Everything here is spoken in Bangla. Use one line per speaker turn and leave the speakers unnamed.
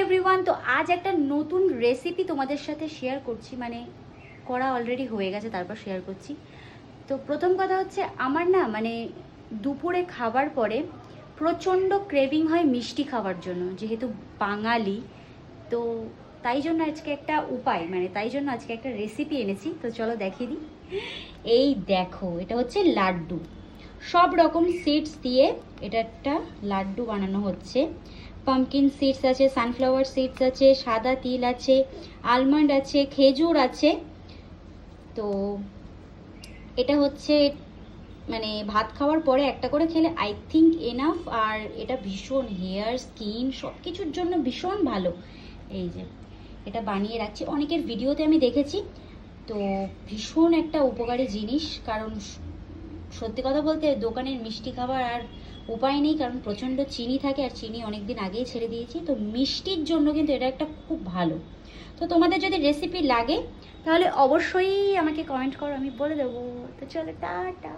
এভরিওয়ান, তো আজ একটা নতুন রেসিপি তোমাদের সাথে শেয়ার করছি, মানে করা অলরেডি হয়ে গেছে, তারপর শেয়ার করছি। তো প্রথম কথা হচ্ছে, আমার না মানে দুপুরে খাবার পরে প্রচণ্ড ক্রেভিং হয় মিষ্টি খাওয়ার জন্য, যেহেতু বাঙালি। তো তাই জন্য আজকে একটা উপায়, মানে তাই জন্য আজকে একটা রেসিপি এনেছি। তো চলো দেখিয়ে দিই। এই দেখো, এটা হচ্ছে লাড্ডু। সব রকম সিডস দিয়ে এটা একটা লাড্ডু বানানো হচ্ছে। পামকিন সিডস আছে, সানফ্লাওয়ার সিডস আছে, সাদা তিল আছে, আলমন্ড আছে, খেজুর আছে। তো এটা হচ্ছে মানে ভাত খাওয়ার পরে একটা করে খেলে আই থিঙ্ক এনাফ। আর এটা ভীষণ হেয়ার, স্কিন সব কিছুর জন্য ভীষণ ভালো। এই যে এটা বানিয়ে রাখছি, অনেকের ভিডিওতে আমি দেখেছি। তো ভীষণ একটা উপকারী জিনিস, কারণ সত্যি কথা বলতে দোকানের মিষ্টি খাবার আর উপায় নেই, কারণ প্রচণ্ড চিনি থাকে, আর চিনি অনেক দিন আগেই ছেড়ে দিয়েছি। তো মিষ্টির জন্য কিন্তু এটা একটা খুব ভালো। তো তোমাদের যদি রেসিপি লাগে তাহলে অবশ্যই আমাকে কমেন্ট করো, আমি বলে দেবো। তো চলো, টাটা।